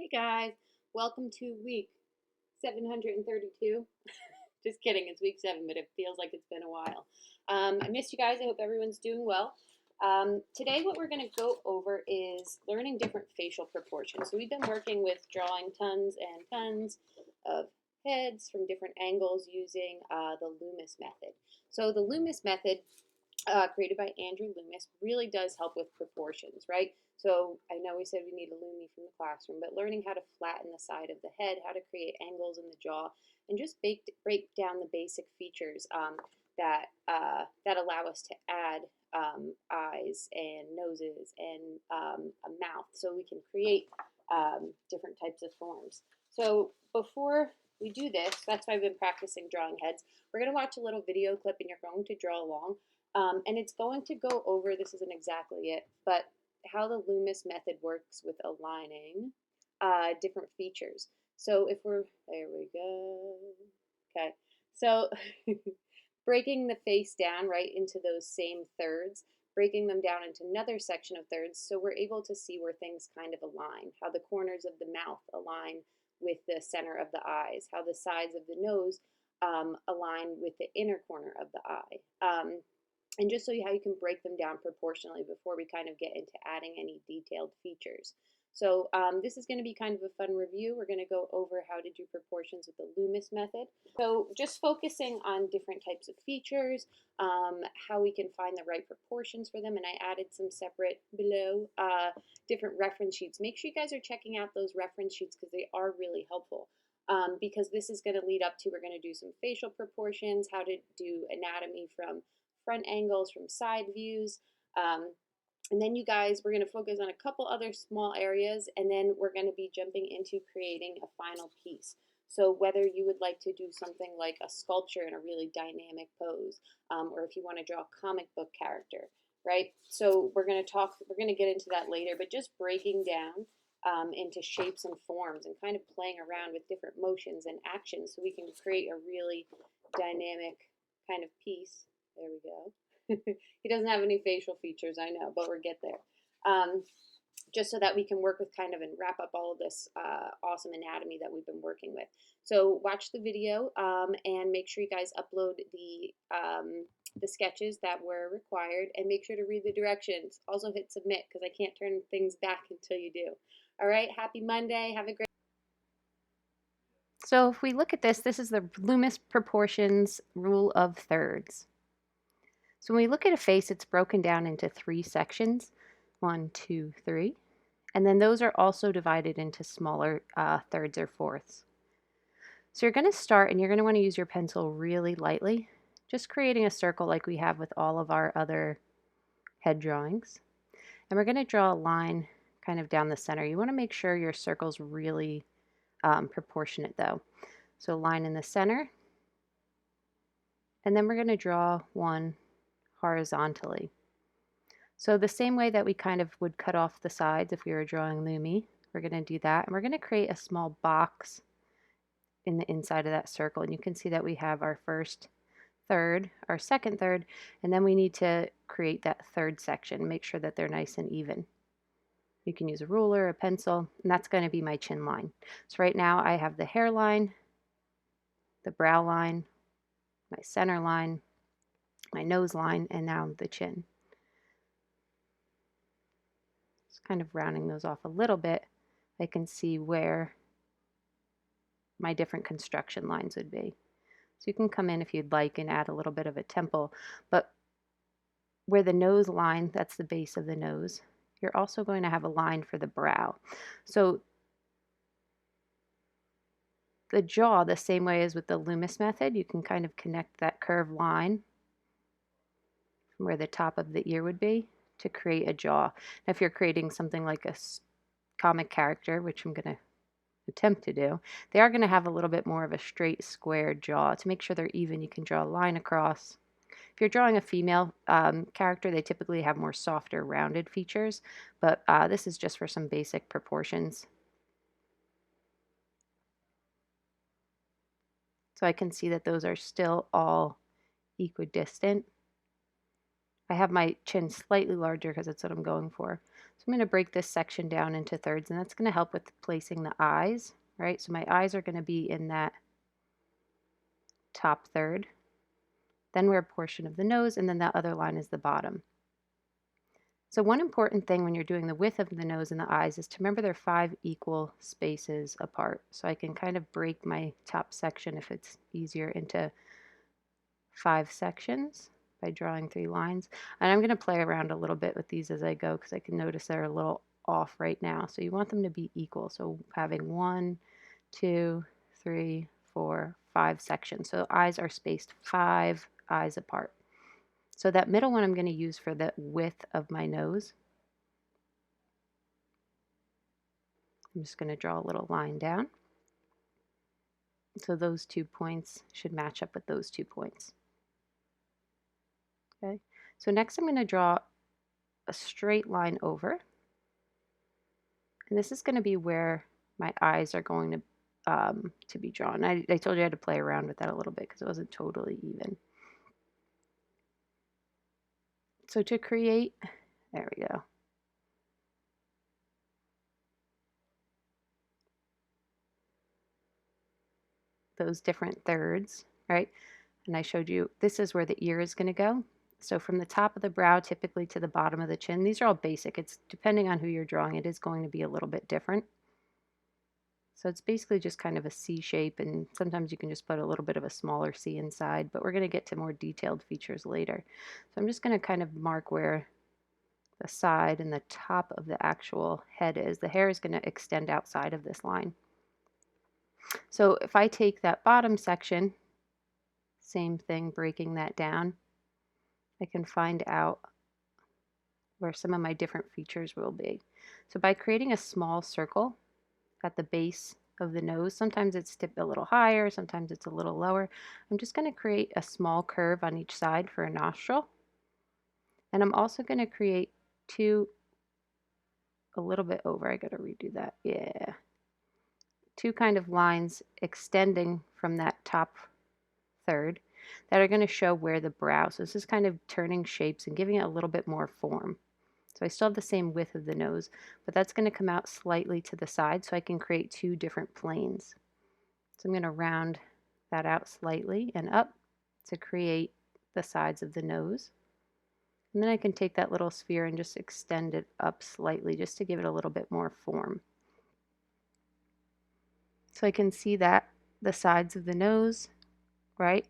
Hey guys, welcome to week 732. Just kidding, it's week 7, but it feels like it's been a while. I missed you guys. I hope everyone's doing well. Today, what we're going to go over is learning different facial proportions. So, we've been working with drawing tons and tons of heads from different angles using the Loomis method. So, the Loomis method created by Andrew Loomis, really does help with proportions, right? So I know we said we need a Loomy from the classroom, but learning how to flatten the side of the head, how to create angles in the jaw, and just break down the basic features that allow us to add eyes and noses and a mouth, so we can create different types of forms. So before we do this, that's why I've been practicing drawing heads. We're going to watch a little video clip, and you're going to draw along. And it's going to go over, this isn't exactly it, but how the Loomis method works with aligning different features. So if we're, there we go. Okay, so breaking the face down right into those same thirds, breaking them down into another section of thirds, so we're able to see where things kind of align, how the corners of the mouth align with the center of the eyes, how the sides of the nose align with the inner corner of the eye. And just so how you can break them down proportionally before we kind of get into adding any detailed features. So this is going to be kind of a fun review. We're going to go over how to do proportions with the Loomis method. So just focusing on different types of features, how we can find the right proportions for them, and I added some separate below different reference sheets. Make sure you guys are checking out those reference sheets because they are really helpful. Because this is going to lead up to, we're going to do some facial proportions, how to do anatomy from front angles, from side views. And then you guys, we're going to focus on a couple other small areas, and then we're going to be jumping into creating a final piece. So whether you would like to do something like a sculpture in a really dynamic pose, or if you want to draw a comic book character, right? So we're going to get into that later, but just breaking down into shapes and forms and kind of playing around with different motions and actions so we can create a really dynamic kind of piece. There we go. He doesn't have any facial features, I know, but we'll get there. Just so that we can work with kind of and wrap up all of this awesome anatomy that we've been working with. So watch the video and make sure you guys upload the sketches that were required, and make sure to read the directions. Also hit submit because I can't turn things back until you do. All right, happy Monday. Have a great. So if we look at this, this is the Loomis proportions rule of thirds. So when we look at a face, it's broken down into 3 sections, 1, 2, 3, and then those are also divided into smaller thirds or fourths. So you're going to start, and you're going to want to use your pencil really lightly, just creating a circle like we have with all of our other head drawings. And we're going to draw a line kind of down the center. You want to make sure your circle's really proportionate though. So line in the center, and then we're going to draw one horizontally. So the same way that we kind of would cut off the sides if we were drawing Lumi, we're going to do that, and we're going to create a small box in the inside of that circle. And you can see that we have our first third, our second third, and then we need to create that third section, make sure that they're nice and even. You can use a ruler, a pencil, and that's going to be my chin line. So right now I have the hairline, the brow line, my center line, my nose line, and now the chin. Just kind of rounding those off a little bit, I can see where my different construction lines would be. So you can come in if you'd like and add a little bit of a temple, but where the nose line, that's the base of the nose, you're also going to have a line for the brow. So the jaw, the same way as with the Loomis method, you can kind of connect that curved line from where the top of the ear would be to create a jaw. Now, if you're creating something like a comic character, which I'm going to attempt to do, they are going to have a little bit more of a straight, square jaw. To make sure they're even, you can draw a line across. If you're drawing a female character, they typically have more softer, rounded features, but this is just for some basic proportions. So I can see that those are still all equidistant. I have my chin slightly larger because that's what I'm going for. So I'm going to break this section down into thirds, and that's going to help with placing the eyes, right? So my eyes are going to be in that top third. Then we're a portion of the nose, and then that other line is the bottom. So one important thing when you're doing the width of the nose and the eyes is to remember they're 5 equal spaces apart. So I can kind of break my top section, if it's easier, into 5 sections by drawing 3 lines. And I'm going to play around a little bit with these as I go because I can notice they're a little off right now. So you want them to be equal. So having 1, 2, 3, 4, 5 sections. So eyes are spaced 5 eyes apart. So that middle one I'm going to use for the width of my nose. I'm just going to draw a little line down. So those 2 points should match up with those 2 points. Okay. So next I'm going to draw a straight line over. And this is going to be where my eyes are going to be drawn. I told you I had to play around with that a little bit because it wasn't totally even. So to create, there we go. Those different thirds, right? And I showed you this is where the ear is going to go. So from the top of the brow typically to the bottom of the chin, these are all basic. It's depending on who you're drawing, it is going to be a little bit different. So it's basically just kind of a C shape, and sometimes you can just put a little bit of a smaller C inside, but we're going to get to more detailed features later. So I'm just going to kind of mark where the side and the top of the actual head is. The hair is going to extend outside of this line. So if I take that bottom section, same thing, breaking that down, I can find out where some of my different features will be. So by creating a small circle at the base of the nose, sometimes it's tipped a little higher, sometimes it's a little lower. I'm just going to create a small curve on each side for a nostril. And I'm also going to create 2 a little bit over. I got to redo that. Yeah. 2 kind of lines extending from that top third that are going to show where the brow. So this is kind of turning shapes and giving it a little bit more form. So I still have the same width of the nose, but that's going to come out slightly to the side so I can create 2 different planes. So I'm going to round that out slightly and up to create the sides of the nose. And then I can take that little sphere and just extend it up slightly just to give it a little bit more form. So I can see that the sides of the nose, right,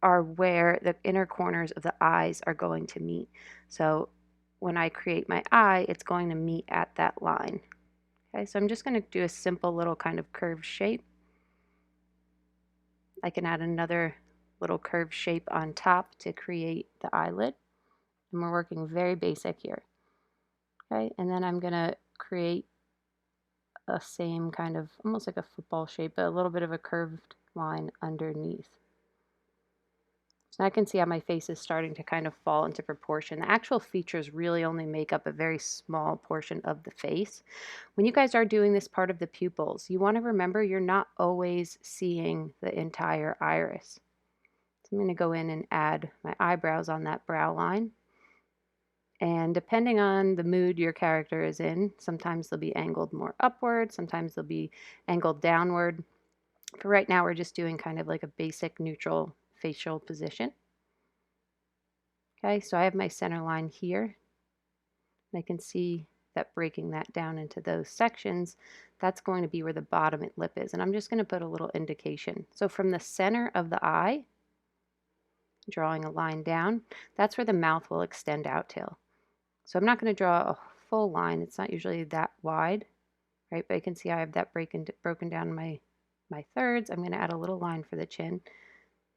are where the inner corners of the eyes are going to meet. So when I create my eye, it's going to meet at that line. Okay, so I'm just going to do a simple little kind of curved shape. I can add another little curved shape on top to create the eyelid. And we're working very basic here. Okay, and then I'm going to create a same kind of, almost like a football shape, but a little bit of a curved line underneath. So I can see how my face is starting to kind of fall into proportion. The actual features really only make up a very small portion of the face. When you guys are doing this part of the pupils, you want to remember you're not always seeing the entire iris. So I'm going to go in and add my eyebrows on that brow line. And depending on the mood your character is in, sometimes they'll be angled more upward, sometimes they'll be angled downward. For right now, we're just doing kind of like a basic neutral facial position. Okay, so I have my center line here. And I can see that breaking that down into those sections, that's going to be where the bottom lip is. And I'm just going to put a little indication. So from the center of the eye, drawing a line down, that's where the mouth will extend out to. So I'm not going to draw a full line. It's not usually that wide, right? But I can see I have that broken down my thirds. I'm going to add a little line for the chin.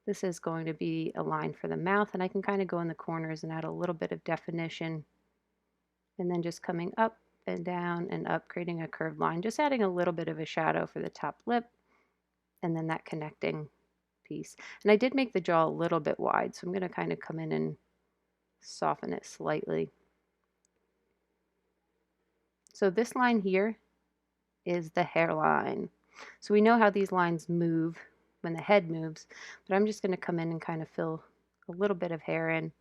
This is going to be a line for the mouth, and I can kind of go in the corners and add a little bit of definition. And then just coming up and down and up, creating a curved line, just adding a little bit of a shadow for the top lip, and then that connecting piece. And I did make the jaw a little bit wide, so I'm going to kind of come in and soften it slightly. So this line here is the hairline. So we know how these lines move when the head moves, but I'm just going to come in and kind of fill a little bit of hair in.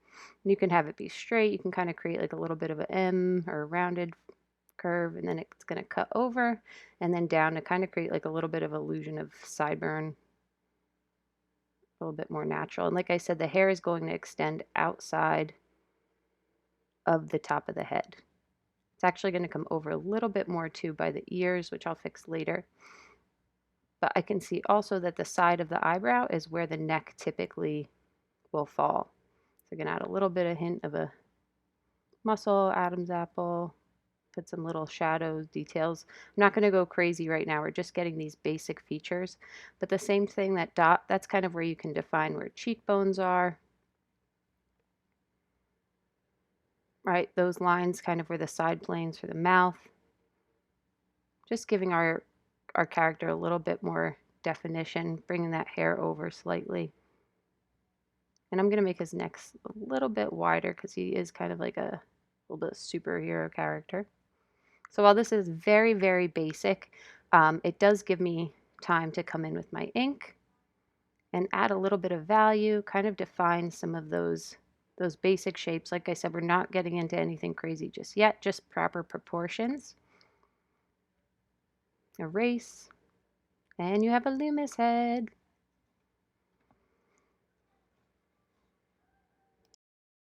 And you can have it be straight. You can kind of create like a little bit of an M or a rounded curve, and then it's going to cut over and then down to kind of create like a little bit of illusion of sideburn, a little bit more natural. And like I said, the hair is going to extend outside of the top of the head. It's actually going to come over a little bit more too by the ears, which I'll fix later. But I can see also that the side of the eyebrow is where the neck typically will fall. So we're going to add a little bit of hint of a muscle, Adam's apple, put some little shadows, details. I'm not going to go crazy right now. We're just getting these basic features. But the same thing, that dot, that's kind of where you can define where cheekbones are. Right, those lines kind of where the side planes for the mouth. Just giving our character a little bit more definition, bringing that hair over slightly. And I'm going to make his neck a little bit wider because he is kind of like a little bit superhero character. So while this is very, very basic, it does give me time to come in with my ink and add a little bit of value, kind of define some of those basic shapes. Like I said, we're not getting into anything crazy just yet, just proper proportions. Erase, and you have a Loomis head.